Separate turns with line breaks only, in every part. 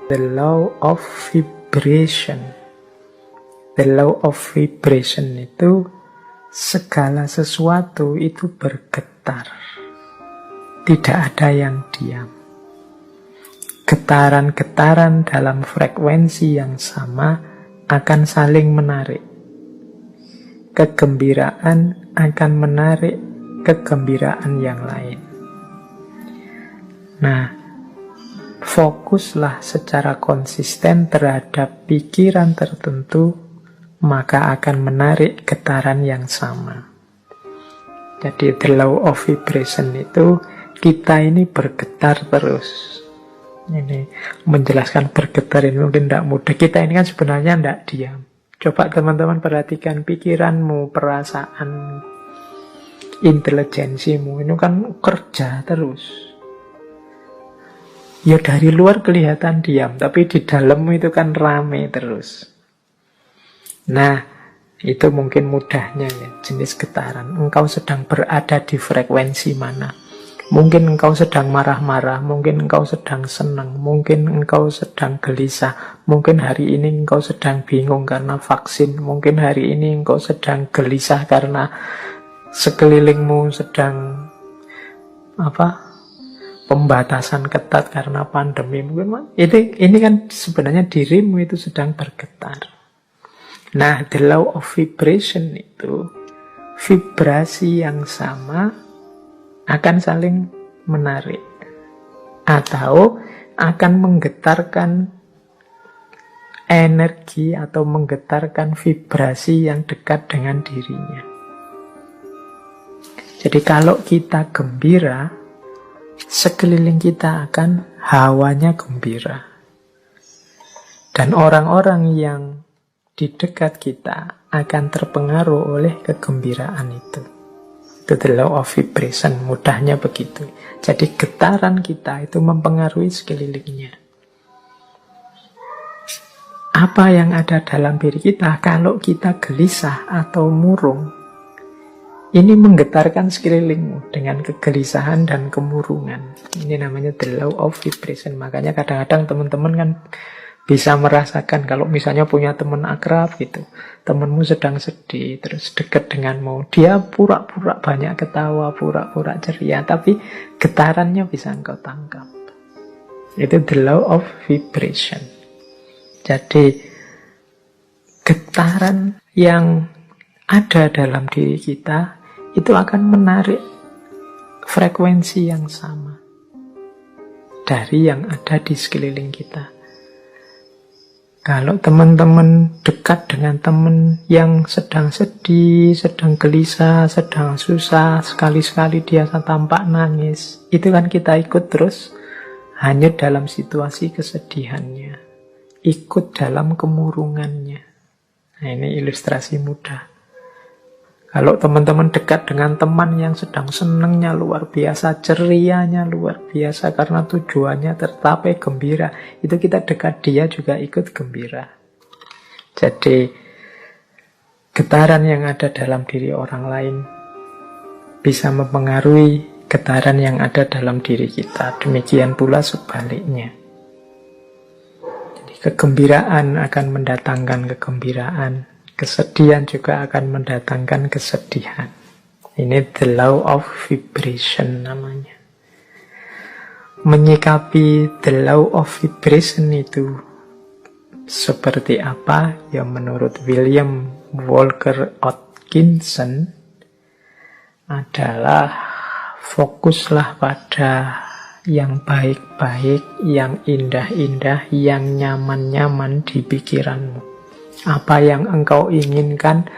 The law of vibration. The law of vibration itu segala sesuatu itu bergetar. Tidak ada yang diam. Getaran-getaran dalam frekuensi yang sama akan saling menarik. Kegembiraan akan menarik kegembiraan yang lain. Nah, fokuslah secara konsisten terhadap pikiran tertentu, maka akan menarik getaran yang sama. Jadi the law of vibration itu kita ini bergetar terus. Ini menjelaskan bergetar ini mungkin tidak mudah. Kita ini kan sebenarnya tidak diam. Coba teman-teman perhatikan pikiranmu, perasaan, intelijensimu ini kan kerja terus. Ya dari luar kelihatan diam, tapi di dalammu itu kan rame terus. Nah, itu mungkin mudahnya ya, jenis getaran. Engkau sedang berada di frekuensi mana? Mungkin engkau sedang marah-marah, mungkin engkau sedang senang, mungkin engkau sedang gelisah, mungkin hari ini engkau sedang bingung karena vaksin, mungkin hari ini engkau sedang gelisah karena sekelilingmu sedang pembatasan ketat karena pandemi. Mungkin ini kan sebenarnya dirimu itu sedang bergetar. Nah, the law of vibration itu vibrasi yang sama akan saling menarik atau akan menggetarkan energi atau menggetarkan vibrasi yang dekat dengan dirinya. Jadi kalau kita gembira, sekeliling kita akan hawanya gembira. Dan orang-orang yang di dekat kita akan terpengaruh oleh kegembiraan itu. Itu the law of vibration, mudahnya begitu. Jadi getaran kita itu mempengaruhi sekelilingnya. Apa yang ada dalam diri kita, kalau kita gelisah atau murung, ini menggetarkan sekelilingmu dengan kegelisahan dan kemurungan. Ini namanya the law of vibration. Makanya kadang-kadang teman-teman kan bisa merasakan kalau misalnya punya teman akrab gitu, temanmu sedang sedih, terus dekat denganmu, dia pura-pura banyak ketawa, pura-pura ceria, tapi getarannya bisa engkau tangkap. Itu the law of vibration. Jadi getaran yang ada dalam diri kita itu akan menarik frekuensi yang sama dari yang ada di sekeliling kita. Kalau teman-teman dekat dengan teman yang sedang sedih, sedang gelisah, sedang susah, sekali-sekali dia tampak nangis, itu kan kita ikut terus hanyut dalam situasi kesedihannya, ikut dalam kemurungannya. Nah, ini ilustrasi mudah. Kalau teman-teman dekat dengan teman yang sedang senangnya luar biasa, cerianya luar biasa karena tujuannya tercapai gembira, itu kita dekat dia juga ikut gembira. Jadi getaran yang ada dalam diri orang lain bisa mempengaruhi getaran yang ada dalam diri kita. Demikian pula sebaliknya. Jadi kegembiraan akan mendatangkan kegembiraan. Kesedihan juga akan mendatangkan kesedihan. Ini the law of vibration namanya. Menyikapi the law of vibration itu seperti apa? Ya menurut William Walker Atkinson adalah fokuslah pada yang baik-baik, yang indah-indah, yang nyaman-nyaman di pikiranmu. Apa yang engkau inginkan,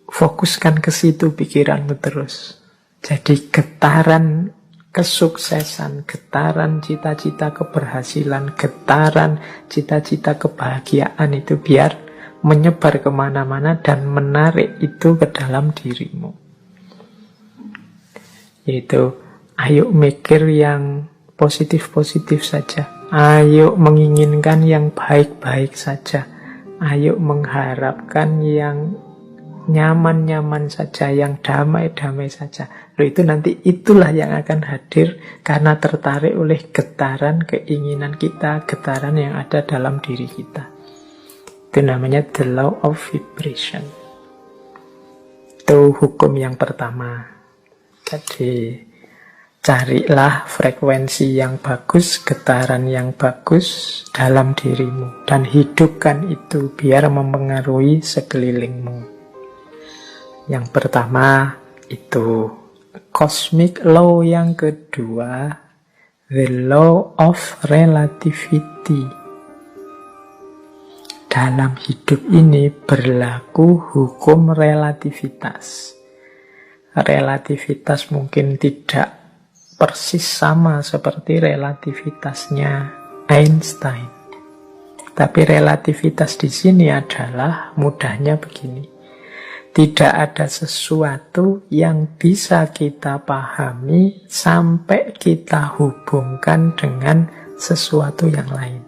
fokuskan ke situ pikiranmu terus. Jadi getaran kesuksesan, getaran cita-cita keberhasilan, getaran cita-cita kebahagiaan itu biar menyebar kemana-mana dan menarik itu ke dalam dirimu. Yaitu, ayo mikir yang positif-positif saja. Ayo menginginkan yang baik-baik saja. Ayo mengharapkan yang nyaman-nyaman saja, yang damai-damai saja. Loh, itu nanti itulah yang akan hadir karena tertarik oleh getaran keinginan kita, getaran yang ada dalam diri kita. Itu namanya the law of vibration. Itu hukum yang pertama. Jadi carilah frekuensi yang bagus, getaran yang bagus dalam dirimu, dan hidupkan itu biar mempengaruhi sekelilingmu. Yang pertama itu cosmic law, yang kedua the law of relativity. Dalam hidup ini berlaku hukum relativitas. Relativitas mungkin tidak persis sama seperti relativitasnya Einstein. Tapi relativitas di sini adalah mudahnya begini. Tidak ada sesuatu yang bisa kita pahami sampai kita hubungkan dengan sesuatu yang lain.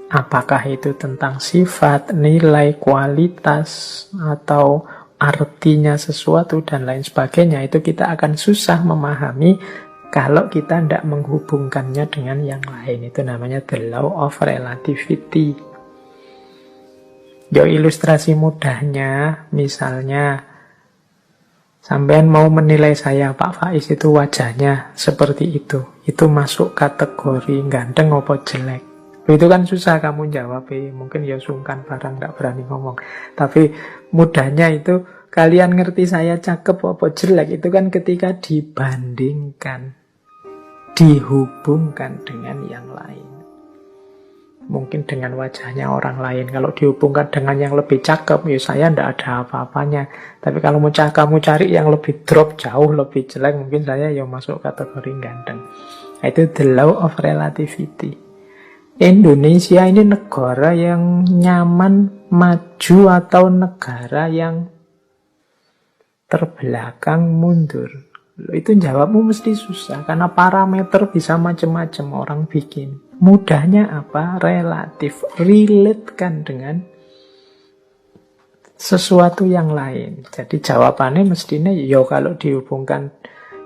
Apakah itu tentang sifat, nilai, kualitas, atau artinya sesuatu dan lain sebagainya, itu kita akan susah memahami kalau kita tidak menghubungkannya dengan yang lain. Itu namanya the law of relativity. Ilustrasi mudahnya, misalnya sampean mau menilai saya, Pak Faiz itu wajahnya seperti itu masuk kategori ganteng apa jelek? Itu kan susah kamu jawab, mungkin ya sungkan barang, gak berani ngomong. Tapi mudahnya itu, kalian ngerti saya cakep apa jelek, itu kan ketika dibandingkan, dihubungkan dengan yang lain. Mungkin dengan wajahnya orang lain, kalau dihubungkan dengan yang lebih cakep, ya saya ndak ada apa-apanya. Tapi kalau kamu cari yang lebih drop, jauh lebih jelek, mungkin saya ya masuk kategori ganteng. Itu the law of relativity. Indonesia ini negara yang nyaman, maju, atau negara yang terbelakang, mundur? Itu jawabmu mesti susah, karena parameter bisa macam-macam orang bikin. Mudahnya apa? Relatif. Relate-kan dengan sesuatu yang lain. Jadi jawabannya mestinya, ya kalau dihubungkan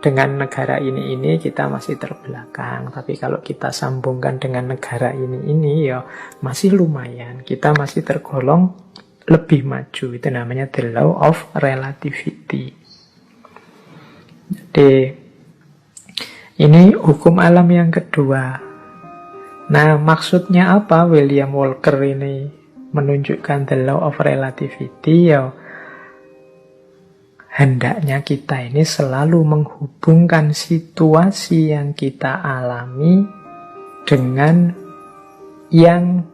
dengan negara ini kita masih terbelakang. Tapi kalau kita sambungkan dengan negara ini ya masih lumayan. Kita masih tergolong lebih maju. Itu namanya the law of relativity. Jadi ini hukum alam yang kedua. Nah, maksudnya apa William Walker ini menunjukkan the law of relativity? Ya, hendaknya kita ini selalu menghubungkan situasi yang kita alami dengan yang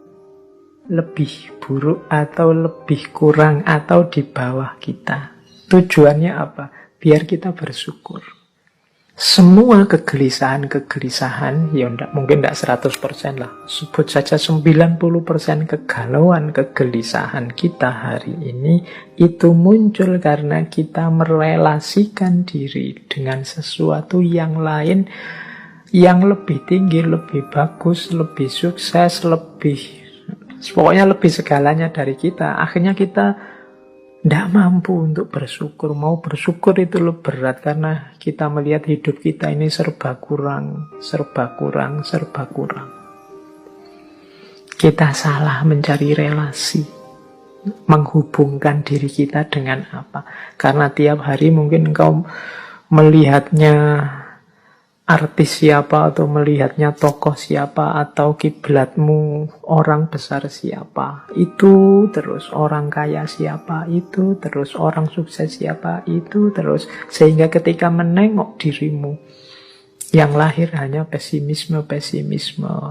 lebih buruk atau lebih kurang atau di bawah kita. Tujuannya apa? Biar kita bersyukur. Semua kegelisahan, ya mungkin tidak 100% lah, sebut saja 90% kegalauan, kegelisahan kita hari ini, itu muncul karena kita merelasikan diri dengan sesuatu yang lain, yang lebih tinggi, lebih bagus, lebih sukses, pokoknya lebih segalanya dari kita. Akhirnya kita tidak mampu untuk bersyukur. Mau bersyukur itu lebih berat karena kita melihat hidup kita ini serba kurang. Kita salah mencari relasi, menghubungkan diri kita dengan apa. Karena tiap hari mungkin engkau melihatnya artis siapa, atau melihatnya tokoh siapa, atau kiblatmu orang besar siapa, itu terus orang kaya siapa, itu terus orang sukses siapa, itu terus, sehingga ketika menengok dirimu yang lahir hanya pesimisme,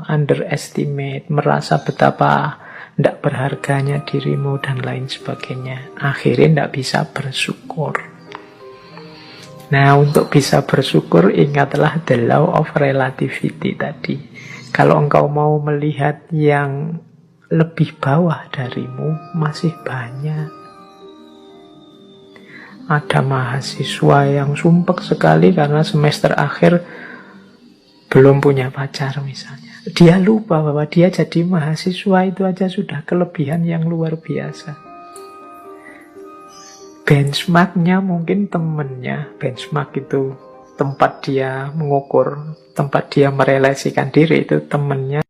underestimate, merasa betapa tidak berharganya dirimu dan lain sebagainya, akhirnya tidak bisa bersyukur. Nah, untuk bisa bersyukur, ingatlah the law of relativity tadi. Kalau engkau mau melihat yang lebih bawah darimu, masih banyak. Ada mahasiswa yang sumpek sekali karena semester akhir belum punya pacar misalnya. Dia lupa bahwa dia jadi mahasiswa itu aja sudah kelebihan yang luar biasa. benchmarknya mungkin temennya. Benchmark itu tempat dia mengukur, tempat dia merelasikan diri, itu temennya.